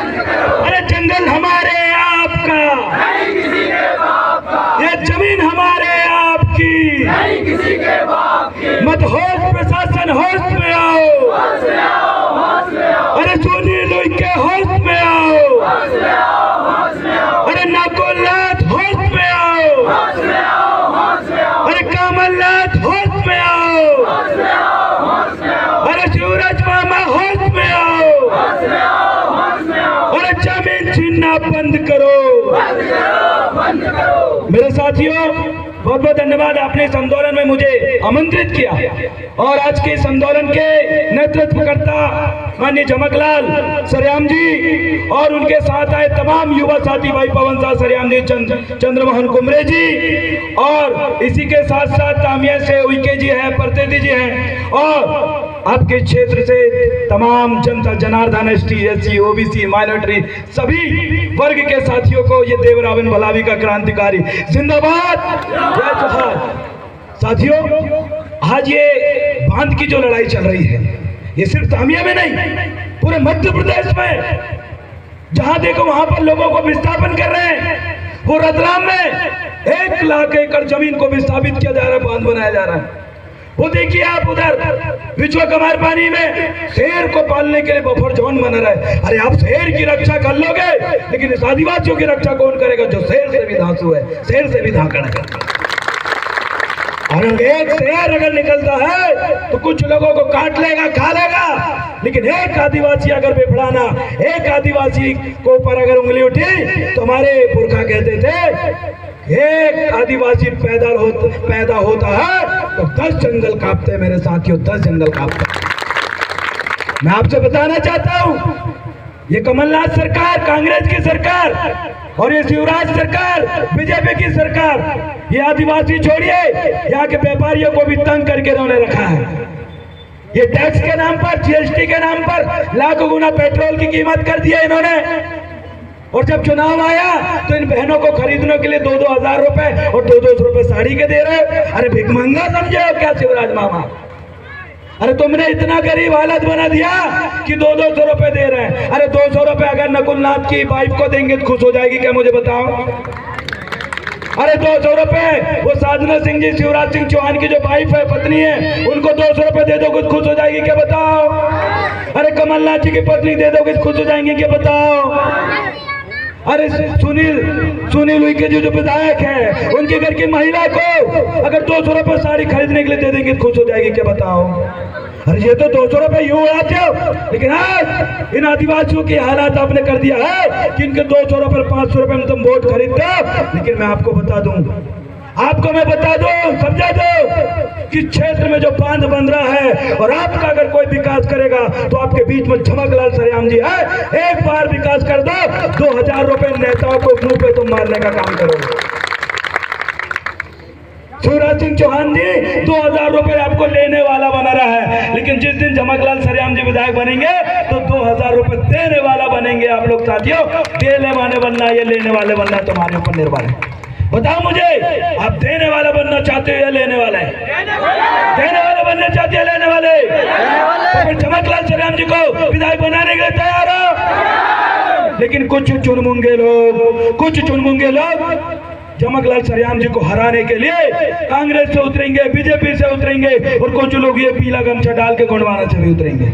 अरे जंगल हमारे आपका, ये जमीन हमारे आपकी, मत होश प्रशासन होश में आओ, अरे सुनील के होश में आओ, अरे नकुलनाथ होश में आओ, अरे कमलनाथ होश में आओ, अरे शिवराज मामा होश में आओ, अरे जमीन छीनना बंद करो। मेरे साथियों, बहुत बहुत धन्यवाद, आपने इस आंदोलन में मुझे आमंत्रित किया और आज के इस आंदोलन के नेतृत्व करता माननीय झमकलाल सरेआम जी और उनके साथ आए तमाम युवा साथी भाई पवन शाह सरेआम जी, चंद्रमोहन कुमरे जी और इसी के साथ साथ तामिया से उइके जी हैं, परतेदी जी हैं और आपके क्षेत्र से तमाम जनता, Janardan, ST, SC, OBC, minority सभी वर्ग के साथियों को ये देवरावन भलावी का क्रांतिकारी जिंदाबाद, जय जोहार। साथियों, आज ये बांध की जो लड़ाई चल रही है ये सिर्फ तामिया में नहीं, पूरे मध्य प्रदेश में जहां देखो वहां पर लोगों को विस्थापन कर रहे हैं। वो रतलाम में 1 लाख एकड़ जमीन को विस्थापित किया जा रहा है, बांध बनाया जा रहा है। वो देखिए आप उधर विश्व कमार पानी में शेर को पालने के लिए बफर जोन बना रहा है। अरे आप शेर की रक्षा कर लोगे, लेकिन इस आदिवासियों की रक्षा कौन करेगा जो शेर से भी धांसू है, शेर से भी धाकड़ है। और एक शेर अगर निकलता है तो कुछ लोगों को काट लेगा, खा लेगा, लेकिन एक आदिवासी अगर बेफड़ाना, एक आदिवासी को ऊपर अगर उंगली उठी तो हमारे पुरखा कहते थे एक आदिवासी पैदा होता है तो 10 जंगल कांपते। मेरे साथियों, 10 जंगल कांपते। मैं आपसे बताना चाहता हूं, ये कमलनाथ सरकार, कांग्रेस की सरकार और ये शिवराज सरकार, बीजेपी की सरकार, ये आदिवासी छोड़िए, यहाँ के व्यापारियों को भी तंग करके इन्होंने रखा है। ये टैक्स के नाम पर, जीएसटी के नाम पर लाखों गुना पेट्रोल की कीमत कर दिया इन्होंने। और जब चुनाव आया तो इन बहनों को खरीदने के लिए 2-2 हजार रुपए और 200 रुपए साड़ी के दे रहे। अरे भिखमंगा समझे हो क्या शिवराज मामा? अरे तुमने इतना गरीब हालत बना दिया कि 200 रुपए दे रहे हैं। अरे 200 रुपए अगर नकुलनाथ की वाइफ को देंगे तो खुश हो जाएगी क्या, मुझे बताओ? अरे 200 रुपए वो साधना सिंह जी, शिवराज सिंह चौहान की जो वाइफ है, पत्नी है, उनको 200 रुपए दे दो, कुछ खुश हो जाएगी क्या, बताओ? अरे कमलनाथ जी की पत्नी दे दो, कुछ खुश हो जाएंगे क्या, बताओ? अरे सुनील उइके जो विधायक है, उनके घर की महिला को अगर 200 रुपए साड़ी खरीदने के लिए दे देंगे तो खुश हो जाएगी क्या, बताओ? अरे ये तो 200 रुपए यूं उड़ाते हो, लेकिन आज इन आदिवासियों की हालात आपने कर दिया है कि इनके 200 रुपए 500 रुपए में तुम वोट खरीदते हो। लेकिन मैं आपको बता दूं, समझा दो कि क्षेत्र में जो बांध बन रहा है और आपका अगर कोई विकास करेगा तो आपके बीच में झमकलाल सरेआम जी है, एक बार विकास कर दो, 2000 रुपए नेताओं को मुंह पे तुम मारने का काम करोगे। शिवराज सिंह चौहान जी 2000 रुपए आपको लेने वाला बना रहा है, लेकिन जिस दिन झमकलाल सरेआम जी विधायक बनेंगे तो 2000 रुपए देने वाला बनेंगे आप लोग। साथियों, देने वाले बनना, ये लेने वाले बनना तुम्हारे ऊपर निर्भर है। बताओ मुझे, आप देने वाला बनना चाहते हो या लेने वाले? देने वाले बनना चाहते हैं, लेने वाले? तो फिर झमकलाल सरेआम जी को विधायक बनाने के लिए तैयार हो? लेकिन कुछ चुनमुंगे लोग झमकलाल सरेआम जी को हराने के लिए कांग्रेस से उतरेंगे, बीजेपी से उतरेंगे और कुछ लोग ये पीला गमछा डाल के गोंडवाना से भी उतरेंगे।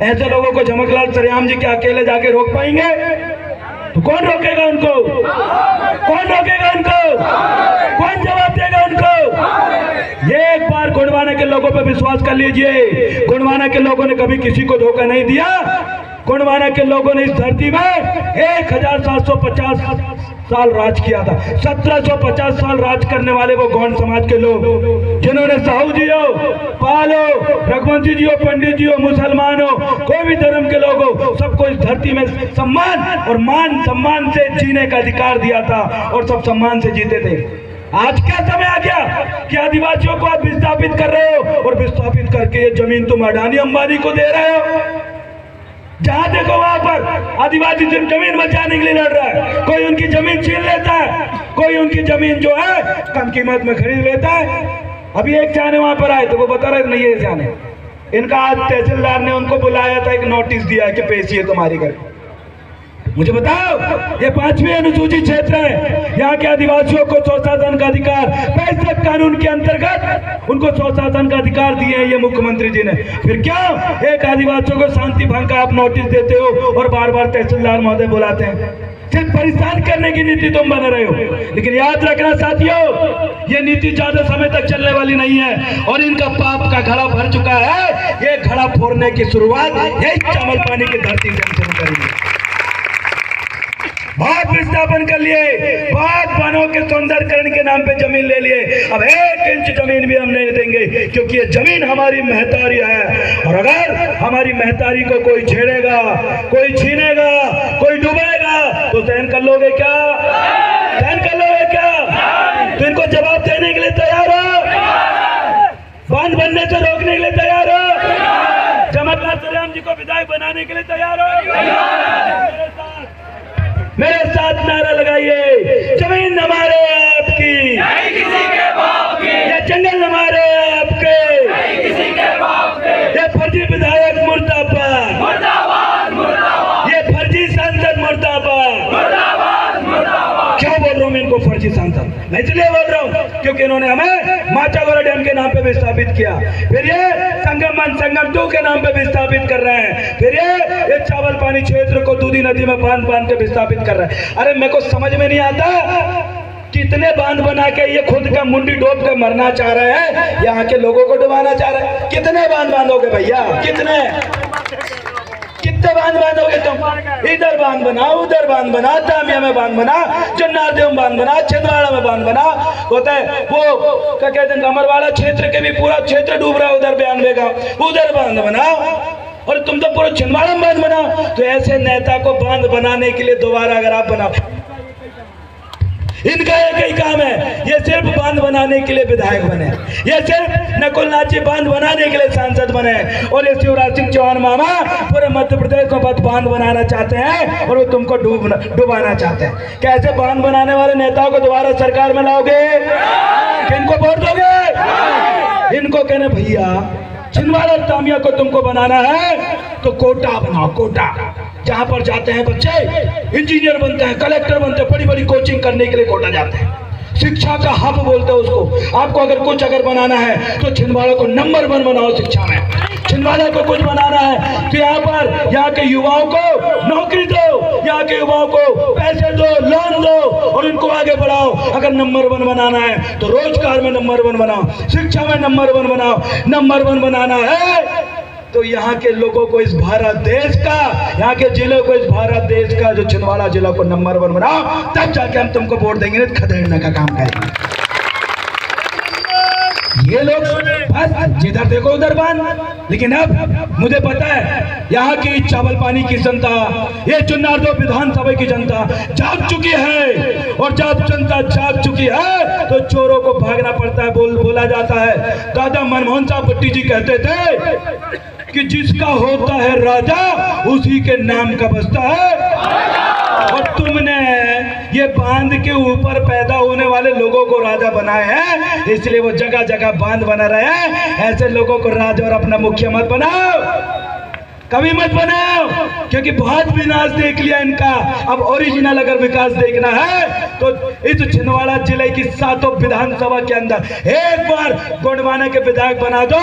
ऐसे लोगों को झमकलाल सरेआम जी क्या अकेले जाके रोक पाएंगे? तो कौन रोकेगा उनको? कौन रोकेगा उनको? कौन जवाब देगा उनको? ये एक बार गोंडवाना के लोगों पर विश्वास कर लीजिए। गोंडवाना के लोगों ने कभी किसी को धोखा नहीं दिया। गोंडवाना के लोगों ने इस धरती में 1750 साल राज किया था। 1750 साल राज करने वाले वो गौंड समाज के लोग, जिन्होंने साहू जी हो, पाल हो, रघुवंशी जी हो, पंडित जी हो, मुसलमान हो, कोई भी धर्म के लोग हो, सबको इस धरती में सम्मान और मान सम्मान से जीने का अधिकार दिया था और सब सम्मान से जीते थे। आज क्या समय आ गया कि आदिवासियों को आप विस्थापित कर रहे हो और विस्थापित करके ये जमीन तुम अडानी अंबानी को दे रहे हो। जहां देखो वहां पर आदिवासी सिर्फ जमीन बचाने के लिए लड़ रहा है। कोई उनकी जमीन छीन लेता है, कोई उनकी जमीन जो है कम कीमत में खरीद लेता है। अभी एक जाने वहां पर आए तो वो बता रहे नहीं है जाने, इनका आज तहसीलदार ने उनको बुलाया था, एक नोटिस दिया कि पेशी है तुम्हारी घर। मुझे बताओ, ये 5वीं अनुसूचित क्षेत्र है, यहाँ के आदिवासियों को स्वशासन का अधिकार 65 कानून के अंतर्गत उनको स्वशासन का अधिकार दिए हैं ये मुख्यमंत्री जी ने। फिर क्यों एक आदिवासियों को शांति भंग का आप नोटिस देते हो और बार बार तहसीलदार महोदय बुलाते हैं? सिर्फ परेशान करने की नीति तुम बना रहे हो। लेकिन याद रखना साथियों, ये नीति ज्यादा समय तक चलने वाली नहीं है और इनका पाप का घड़ा भर चुका है। ये घड़ा फोड़ने की शुरुआत यही चावल पानी की धरती से हम शुरू करेंगे। बहुत विस्थापन कर लिए, बहुत वनों के सौंदर्यकरण के नाम पे जमीन ले लिए, अब 1 इंच जमीन भी हम नहीं देंगे, क्योंकि ये जमीन हमारी महतारी है। और अगर हमारी महतारी को कोई छेड़ेगा, कोई छीनेगा, कोई डुबाएगा तो सहन कर लोगे क्या? सहन कर लोगे क्या? तो इनको जवाब देने के लिए तैयार हो? बांध बनने से रोकने के लिए तैयार हो? जमकलाल सरेआम जी को विधायक बनाने के लिए तैयार हो? मेरे साथ नारा लगाइए, जमीन हमारे आपकी, नहीं किसी के बाप की, ये जंगल हमारे आपके, नहीं किसी के बाप के, ये फर्जी विधायक मुर्दाबाद, मुर्दाबाद, मुर्दाबाद, ये फर्जी सांसद मुर्दाबाद, मुर्दाबाद, मुर्दाबाद। क्यों बोल रहा हूँ मैं इनको फर्जी सांसद? मैं इसलिए बोल रहा हूँ क्योंकि इन्होंने हमें माचागोरा डैम के नाम पे विस्थापित किया, फिर ये संगम 1 संगम 2 के नाम पे विस्थापित कर रहे हैं, फिर ये चावल पानी क्षेत्र को दूधी नदी में बांध बांध के विस्थापित कर रहे हैं। अरे मेरे को समझ में नहीं आता, कितने बांध बना के ये खुद का मुंडी डोब के मरना चाह रहे हैं, यहाँ के लोगों को डुबाना चाह रहे हैं। कितने बांध बांधोगे भैया? कितने बांध बांधोगे तुम? इधर बांध बना, उधर बांध बना, तामिया में बांध बना, जन्नादेव में बांध बना, छिंदवाड़ा में बांध बना, होता है वो क्या कहते हैं अमरवाड़ा क्षेत्र के भी पूरा क्षेत्र डूब रहा है, उधर 92 का, उधर बांध बना, और तुम तो पूरा छिंदवाड़ा में बांध बना। तो ऐसे नेता को बांध बनाने के लिए दोबारा अगर आप बनाओ, इनका एक ही काम है, ये सिर्फ बांध बनाने के लिए विधायक बने, ये सिर्फ नकुल नाथ जी बांध बनाने के लिए सांसद बने, और ये शिवराज सिंह चौहान मामा पूरे मध्य प्रदेश को बस बांध बनाना चाहते हैं और वो तुमको डुबाना चाहते हैं। कैसे बांध बनाने वाले नेताओं को दोबारा सरकार में लाओगे? किनको वोट दोगे? इनको कहने भैया छिंदवाड़ा तामिया को तुमको बनाना है तो कोटा बनाओ, कोटा, जहां पर जाते हैं बच्चे इंजीनियर बनते हैं, कलेक्टर बनते हैं, बड़ी बड़ी कोचिंग करने के लिए कोटा जाते हैं, शिक्षा का हब बोलते हैं उसको। आपको अगर कुछ बनाना है तो छिंदवाड़ा को नंबर 1 बनाओ शिक्षा में। छिंदवाड़ा को कुछ बनाना है तो यहाँ के युवाओं को नौकरी दो, यहाँ के युवाओं को पैसे दो, लोन दो और इनको आगे बढ़ाओ। अगर नंबर 1 बनाना है तो रोजगार में नंबर 1 बनाओ, शिक्षा में नंबर 1 बनाओ। नंबर 1 बनाना है तो यहाँ के लोगों को, इस भारत देश का, यहाँ के जिले को, इस भारत देश का जो छिंदवाड़ा जिला को नंबर 1 बनाओ, तब जाके हम तुमको वोट देंगे, खदेड़ने का काम करेंगे। ये लोग बस जिधर देखो उधर बांध। लेकिन अब मुझे पता है यहाँ की चावल पानी की जनता, ये चुनारदो विधानसभा की जनता जाग चुकी है, और जब जनता जाग चुकी है तो चोरों को भागना पड़ता है। बोला जाता है, दादा मनमोहन साहब भट्टी जी कहते थे कि जिसका होता है राजा उसी के नाम का बसता है। और तुमने ये बांध के ऊपर पैदा होने वाले लोगों को राजा बनाए हैं, इसलिए वो जगह जगह बांध बना रहे हैं। ऐसे लोगों को राजा और अपना मुख्य मत बनाओ, कभी मत बनाओ, क्योंकि बहुत विनाश देख लिया इनका। अब ओरिजिनल अगर विकास देखना है तो इस छिंदवाड़ा जिले की 7 विधानसभा के अंदर एक बार गोंडवाना के विधायक बना दो।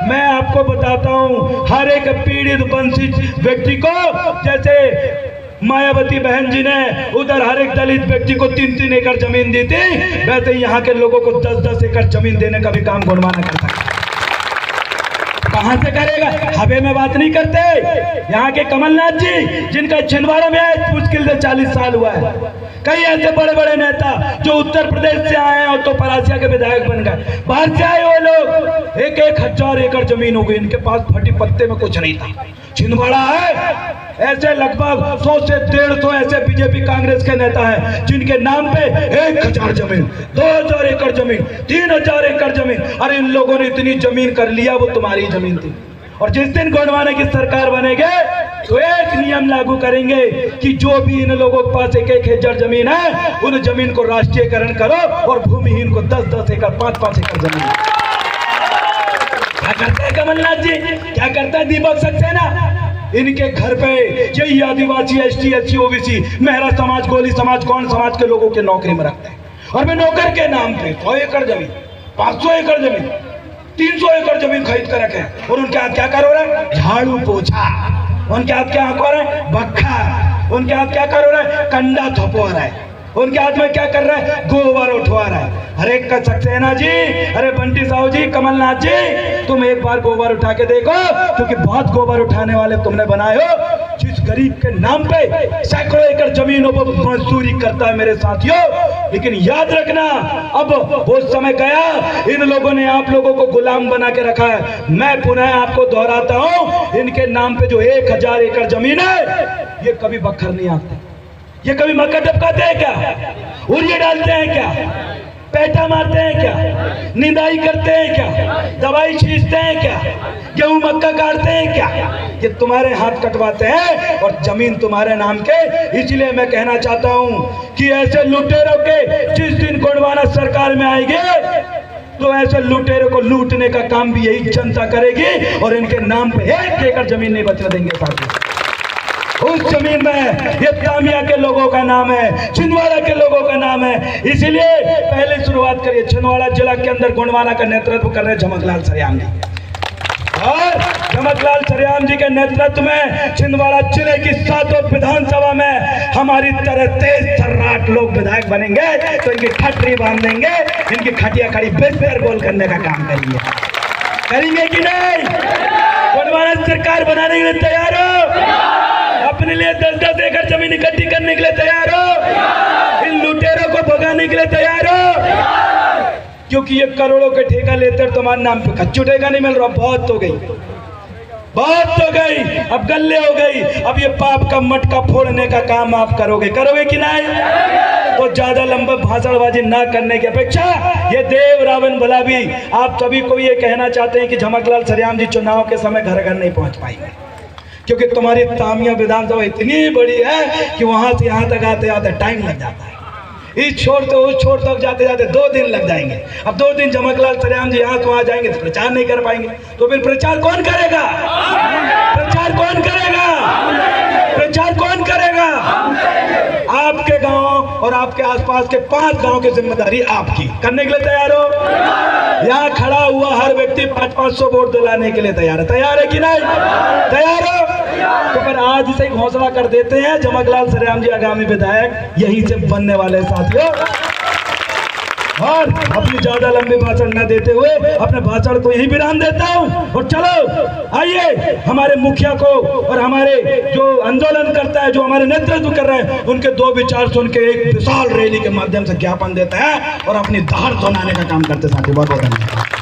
मैं आपको बताता हूँ, हर एक पीड़ित वंचित व्यक्ति को, जैसे मायावती बहन जी ने उधर हर एक दलित व्यक्ति को 3-3 एकड़ जमीन दी थी, वैसे यहाँ के लोगों को 10-10 एकड़ जमीन देने का भी काम गोंडवाना कर सकता है। कहां से करेगा? हवे में बात नहीं करते। यहाँ के कमलनाथ जी, जिनका छिंदवाड़ा में मुश्किल से 40 साल हुआ है, कई ऐसे बड़े बड़े नेता जो उत्तर प्रदेश से आए हैं और तो परासिया के विधायक बन गए। बाहर से आए वो लोग 1,000 एकड़ जमीन हो गई, इनके पास फटी पत्ते में कुछ नहीं था। छिंदवाड़ा है, ऐसे लगभग 100 से 150 ऐसे बीजेपी कांग्रेस के नेता हैं जिनके नाम पे 1,000 जमीन, 2,000 एकड़ जमीन, 3,000 एकड़ जमीन। अरे इन लोगों ने इतनी जमीन कर लिया, वो तुम्हारी जमीन थी। और जिस दिन गोंडवाना की सरकार बनेगे तो एक नियम लागू करेंगे कि जो भी इन लोगों के पास 1-1 एकड़ जमीन है, उन जमीन को राष्ट्रीयकरण करो और भूमिहीन को 10-10 एकड़, 5-5 एकड़ जमीन। क्या करते हैं कमलनाथ जी? क्या करता है दीपक सक्सेना? इनके घर पे यही आदिवासी, ST, SC, OBC, मेहरा समाज, गोली समाज, कौन समाज के लोगों के नौकरी में रखते हैं। और मैं नौकर के नाम पे 100 एकड़ जमीन, 500 एकड़ जमीन, 300 एकड़ जमीन खरीद कर रखे हैं। और उनके हाथ क्या कर रहा है? झाड़ू पोछा। उनके हाथ क्या कर रहा है? बखा। उनके हाथ क्या कर रहा है? कंडा थपवा रहा है। उनके हाथ में क्या कर रहा है? गोबर उठवा रहा है। हर एक का सक्सेना जी, अरे बंटी साहू जी, कमलनाथ जी, तुम एक बार गोबर उठा के देखो, क्योंकि बहुत गोबर उठाने वाले तुमने बनाए हो। जिस गरीब के नाम पे सैकड़ों एकड़ जमीनों पर मजदूरी करता है मेरे साथियों। लेकिन याद रखना, अब वो समय गया, इन लोगों ने आप लोगों को गुलाम बना के रखा है। मैं पुनः आपको दोहराता हूं, इनके नाम पे जो 1000 एकड़ जमीन है, ये कभी बखर नहीं आते, ये कभी मक्का टपकाते हैं क्या? उड़िया डालते हैं क्या? पैटा मारते हैं क्या? निंदाई करते हैं क्या? दवाई छींचते हैं क्या? गेहूं मक्का काटते हैं क्या? ये तुम्हारे हाथ कटवाते हैं और जमीन तुम्हारे नाम के। इसलिए मैं कहना चाहता हूं कि ऐसे लुटेरों के जिस दिन गोंडवाना सरकार में आएंगे, तो ऐसे लुटेरों को लूटने का काम भी यही जनता करेगी और इनके नाम पे 1 एकड़ जमीन नहीं बचने देंगे साथियों। उस जमीन में ये तामिया के लोगों का नाम है, छिंदवाड़ा के लोगों का नाम है। इसीलिए पहले शुरुआत करिए, छिंदवाड़ा जिला के अंदर गोंडवाना का नेतृत्व कर रहे झमकलाल सरेयाम जी, और झमकलाल सरेयाम जी के नेतृत्व में छिंदवाड़ा जिले की 7 विधानसभा में हमारी तरह तेज तर्राट लोग विधायक बनेंगे, तो इनकी खटरी बांध देंगे, इनकी खटिया खड़ी बेहतर गोल करने का काम करेंगे कि नहीं? गोंडवाना सरकार बनाने के लिए तैयार हो? अपने लिए 10-10 एकड़ जमीन इकट्ठी करने के लिए तैयार हो? इन लुटेरों को भगाने के लिए तैयार हो? क्योंकि ये करोड़ों के ठेका लेते हैं, तुम्हारे नाम पे कच्चू ठेका नहीं मिल रहा। बहुत हो गई, बहुत हो गई, अब गल्ले हो गई। अब ये पाप का मटका फोड़ने का काम आप करोगे कि नहीं? तो ज्यादा लंबा भाषणबाजी ना करने की अपेक्षा ये देव रावण भला भी आप सभी को ये कहना चाहते हैं कि झमकलाल सरेयाम जी चुनाव के समय घर घर नहीं पहुंच पाएंगे, क्योंकि तुम्हारी तामिया विधानसभा इतनी बड़ी है कि वहां से यहाँ तक आते आते टाइम लग जाता है। इस छोर से उस छोर तक जाते जाते 2 दिन लग जाएंगे। अब 2 दिन झमकलाल सरेयाम जी यहाँ से वहां जाएंगे तो प्रचार नहीं कर पाएंगे। तो फिर प्रचार कौन करेगा? प्रचार कौन करेगा? प्रचार कौन करेगा? आपके गांव और आपके आसपास के 5 गांव की जिम्मेदारी आपकी। करने के लिए तैयार हो? यहाँ खड़ा हुआ हर व्यक्ति 500-500 वोट दिलाने के लिए तैयार है कि नहीं? तैयार हो? तो फिर आज से घोषणा कर देते हैं, झमकलाल सरेयाम जी आगामी विधायक यहीं से बनने वाले साथियों। और अपनी ज्यादा लंबी भाषण न देते हुए अपने भाषण को यही विराम देता हूं। और चलो आइए, हमारे मुखिया को और हमारे जो आंदोलन करता है, जो हमारे नेतृत्व कर रहे हैं, उनके 2 विचार सुन के एक विशाल रैली के माध्यम से ज्ञापन देते हैं और अपनी दहाड़ सुनाने का काम करते साथी। बहुत बहुत धन्यवाद।